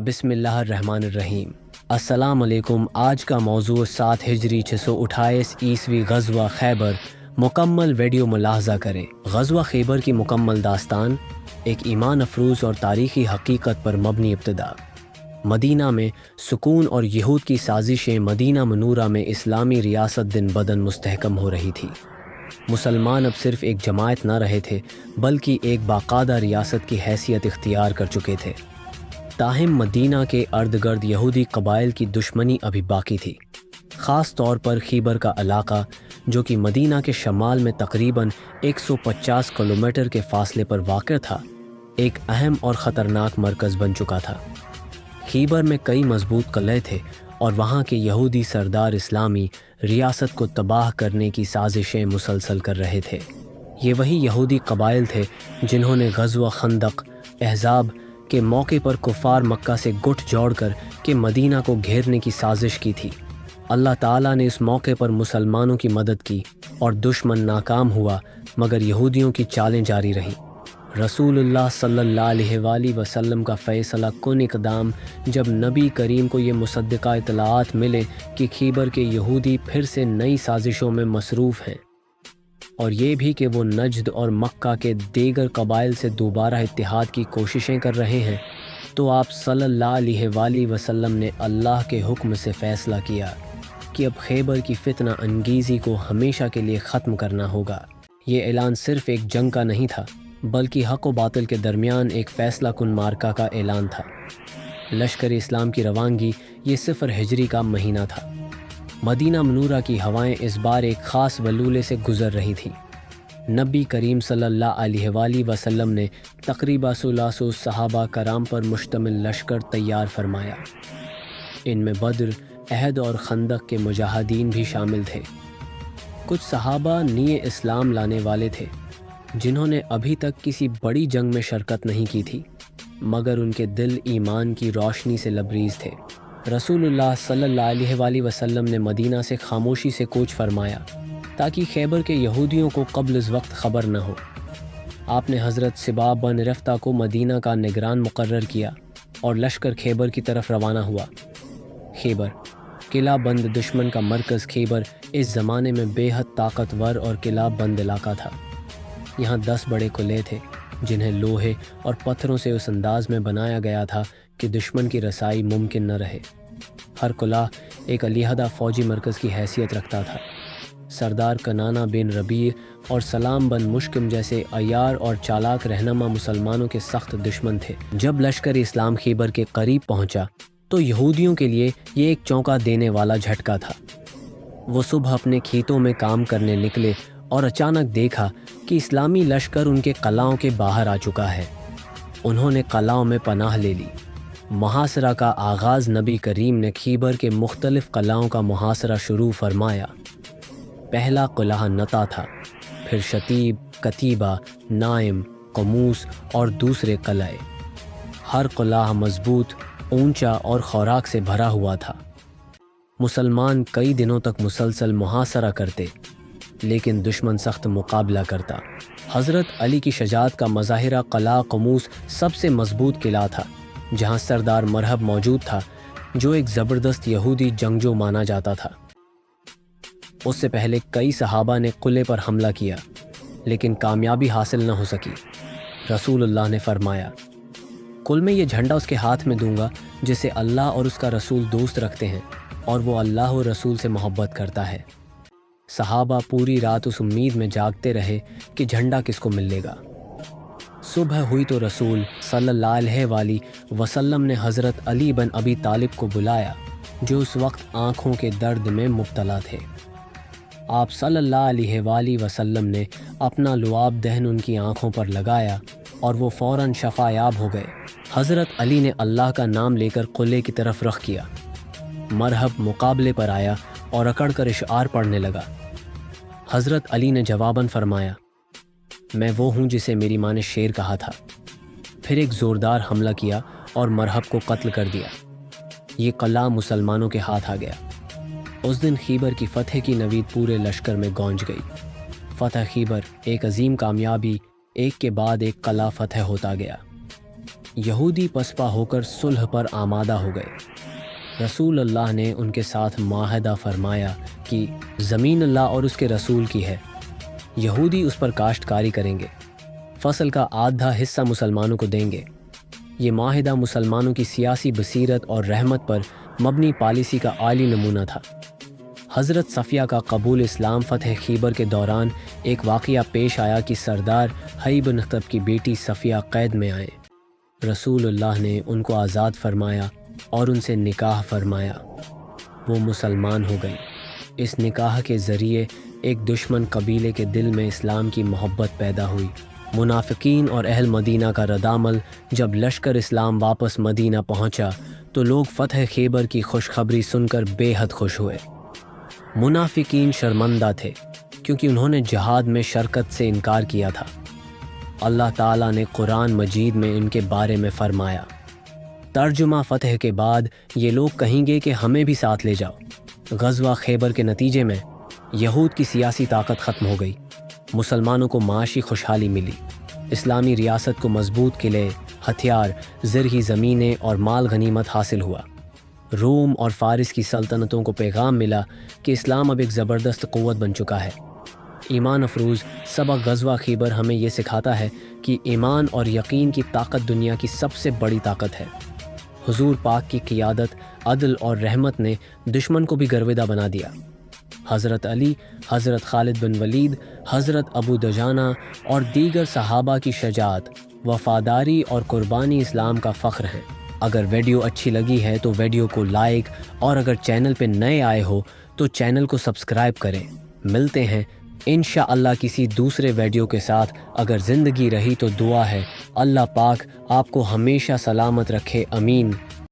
بسم اللہ الرحمن الرحیم۔ السلام علیکم۔ آج کا موضوع 7 ہجری 628 عیسوی غزوہ خیبر مکمل ویڈیو ملاحظہ کریں۔ غزوہ خیبر کی مکمل داستان ایک ایمان افروز اور تاریخی حقیقت پر مبنی ابتدا۔ مدینہ میں سکون اور یہود کی سازشیں مدینہ منورہ میں اسلامی ریاست دن بدن مستحکم ہو رہی تھی۔ مسلمان اب صرف ایک جماعت نہ رہے تھے بلکہ ایک باقاعدہ ریاست کی حیثیت اختیار کر چکے تھے۔ تاہم مدینہ کے ارد گرد یہودی قبائل کی دشمنی ابھی باقی تھی، خاص طور پر خیبر کا علاقہ جو کہ مدینہ کے شمال میں تقریباً 150 کلومیٹر کے فاصلے پر واقع تھا، ایک اہم اور خطرناک مرکز بن چکا تھا۔ خیبر میں کئی مضبوط قلعے تھے اور وہاں کے یہودی سردار اسلامی ریاست کو تباہ کرنے کی سازشیں مسلسل کر رہے تھے۔ یہ وہی یہودی قبائل تھے جنہوں نے غزوہ خندق احزاب کے موقع پر کفار مکہ سے گٹھ جوڑ کر کہ مدینہ کو گھیرنے کی سازش کی تھی۔ اللہ تعالیٰ نے اس موقع پر مسلمانوں کی مدد کی اور دشمن ناکام ہوا، مگر یہودیوں کی چالیں جاری رہیں۔ رسول اللہ صلی اللہ علیہ وآلہ وسلم کا فیصلہ کن اقدام جب نبی کریم کو یہ مصدقہ اطلاعات ملے کہ خیبر کے یہودی پھر سے نئی سازشوں میں مصروف ہیں، اور یہ بھی کہ وہ نجد اور مکہ کے دیگر قبائل سے دوبارہ اتحاد کی کوششیں کر رہے ہیں، تو آپ صلی اللہ علیہ وآلہ وسلم نے اللہ کے حکم سے فیصلہ کیا کہ اب خیبر کی فتنہ انگیزی کو ہمیشہ کے لیے ختم کرنا ہوگا۔ یہ اعلان صرف ایک جنگ کا نہیں تھا بلکہ حق و باطل کے درمیان ایک فیصلہ کن معرکہ کا اعلان تھا۔ لشکر اسلام کی روانگی یہ 0 ہجری کا مہینہ تھا۔ مدینہ منورہ کی ہوائیں اس بار ایک خاص ولولے سے گزر رہی تھیں۔ نبی کریم صلی اللہ علیہ وآلہ وسلم نے تقریباً 1600 صحابہ کرام پر مشتمل لشکر تیار فرمایا۔ ان میں بدر، احد اور خندق کے مجاہدین بھی شامل تھے۔ کچھ صحابہ نئے اسلام لانے والے تھے جنہوں نے ابھی تک کسی بڑی جنگ میں شرکت نہیں کی تھی، مگر ان کے دل ایمان کی روشنی سے لبریز تھے۔ رسول اللہ صلی اللہ علیہ وآلہ وسلم نے مدینہ سے خاموشی سے کوچ فرمایا تاکہ خیبر کے یہودیوں کو قبل از وقت خبر نہ ہو۔ آپ نے حضرت سباب بن رفتہ کو مدینہ کا نگران مقرر کیا اور لشکر خیبر کی طرف روانہ ہوا۔ خیبر قلعہ بند دشمن کا مرکز خیبر اس زمانے میں بے حد طاقتور اور قلعہ بند علاقہ تھا۔ یہاں 10 بڑے قلعے تھے جنہیں لوہے اور پتھروں سے اس انداز میں بنایا گیا تھا کہ دشمن کی رسائی ممکن نہ رہے۔ ہر قلعہ ایک علیحدہ فوجی مرکز کی حیثیت رکھتا تھا۔ سردار کنانہ بن ربیع اور سلام بن مشکم جیسے عیار اور چالاک رہنما مسلمانوں کے سخت دشمن تھے۔ جب لشکر اسلام خیبر کے قریب پہنچا تو یہودیوں کے لیے یہ ایک چونکا دینے والا جھٹکا تھا۔ وہ صبح اپنے کھیتوں میں کام کرنے نکلے اور اچانک دیکھا کہ اسلامی لشکر ان کے قلعوں کے باہر آ چکا ہے۔ انہوں نے قلعوں میں پناہ لے لی۔ محاصرہ کا آغاز نبی کریم نے خیبر کے مختلف قلعوں کا محاصرہ شروع فرمایا۔ پہلا قلعہ نتا تھا، پھر شتیب، کتیبہ، نائم، قموس اور دوسرے قلعے۔ ہر قلعہ مضبوط، اونچا اور خوراک سے بھرا ہوا تھا۔ مسلمان کئی دنوں تک مسلسل محاصرہ کرتے لیکن دشمن سخت مقابلہ کرتا۔ حضرت علی کی شجاعت کا مظاہرہ قلعہ قموس سب سے مضبوط قلعہ تھا، جہاں سردار مرہب موجود تھا جو ایک زبردست یہودی جنگجو مانا جاتا تھا۔ اس سے پہلے کئی صحابہ نے قلعے پر حملہ کیا لیکن کامیابی حاصل نہ ہو سکی۔ رسول اللہ نے فرمایا، کل میں یہ جھنڈا اس کے ہاتھ میں دوں گا جسے اللہ اور اس کا رسول دوست رکھتے ہیں اور وہ اللہ اور رسول سے محبت کرتا ہے۔ صحابہ پوری رات اس امید میں جاگتے رہے کہ جھنڈا کس کو ملے گا۔ صبح ہوئی تو رسول صلی اللہ علیہ وآلہ وسلم نے حضرت علی بن ابی طالب کو بلایا جو اس وقت آنکھوں کے درد میں مبتلا تھے۔ آپ صلی اللہ علیہ وآلہ وسلم نے اپنا لعاب دہن ان کی آنکھوں پر لگایا اور وہ فوراً شفا یاب ہو گئے۔ حضرت علی نے اللہ کا نام لے کر قلعے کی طرف رخ کیا۔ مرہب مقابلے پر آیا اور اکڑ کر اشعار پڑھنے لگا۔ حضرت علی نے جواباً فرمایا، میں وہ ہوں جسے میری ماں نے شیر کہا تھا۔ پھر ایک زوردار حملہ کیا اور مرہب کو قتل کر دیا۔ یہ قلعہ مسلمانوں کے ہاتھ آ گیا۔ اس دن خیبر کی فتح کی نوید پورے لشکر میں گونج گئی۔ فتح خیبر ایک عظیم کامیابی، ایک کے بعد ایک قلعہ فتح ہوتا گیا۔ یہودی پسپا ہو کر صلح پر آمادہ ہو گئے۔ رسول اللہ نے ان کے ساتھ معاہدہ فرمایا کہ زمین اللہ اور اس کے رسول کی ہے، یہودی اس پر کاشتکاری کریں گے، فصل کا آدھا حصہ مسلمانوں کو دیں گے۔ یہ معاہدہ مسلمانوں کی سیاسی بصیرت اور رحمت پر مبنی پالیسی کا عالی نمونہ تھا۔ حضرت صفیہ کا قبول اسلام فتح خیبر کے دوران ایک واقعہ پیش آیا کہ سردار حی بن اخطب کی بیٹی صفیہ قید میں آئیں۔ رسول اللہ نے ان کو آزاد فرمایا اور ان سے نکاح فرمایا۔ وہ مسلمان ہو گئیں۔ اس نکاح کے ذریعے ایک دشمن قبیلے کے دل میں اسلام کی محبت پیدا ہوئی۔ منافقین اور اہل مدینہ کا ردعمل جب لشکر اسلام واپس مدینہ پہنچا تو لوگ فتح خیبر کی خوشخبری سن کر بے حد خوش ہوئے۔ منافقین شرمندہ تھے کیونکہ انہوں نے جہاد میں شرکت سے انکار کیا تھا۔ اللہ تعالیٰ نے قرآن مجید میں ان کے بارے میں فرمایا، ترجمہ فتح کے بعد یہ لوگ کہیں گے کہ ہمیں بھی ساتھ لے جاؤ۔ غزوہ خیبر کے نتیجے میں یہود کی سیاسی طاقت ختم ہو گئی، مسلمانوں کو معاشی خوشحالی ملی، اسلامی ریاست کو مضبوط قلعے، ہتھیار، زرعی زمینیں اور مال غنیمت حاصل ہوا۔ روم اور فارس کی سلطنتوں کو پیغام ملا کہ اسلام اب ایک زبردست قوت بن چکا ہے۔ ایمان افروز سبق غزوہ خیبر ہمیں یہ سکھاتا ہے کہ ایمان اور یقین کی طاقت دنیا کی سب سے بڑی طاقت ہے۔ حضور پاک کی قیادت، عدل اور رحمت نے دشمن کو بھی گرویدہ بنا دیا۔ حضرت علی، حضرت خالد بن ولید، حضرت ابو دجانہ اور دیگر صحابہ کی شجاعت، وفاداری اور قربانی اسلام کا فخر ہیں۔ اگر ویڈیو اچھی لگی ہے تو ویڈیو کو لائک، اور اگر چینل پہ نئے آئے ہو تو چینل کو سبسکرائب کریں۔ ملتے ہیں انشاءاللہ کسی دوسرے ویڈیو کے ساتھ۔ اگر زندگی رہی تو دعا ہے اللہ پاک آپ کو ہمیشہ سلامت رکھے، امین۔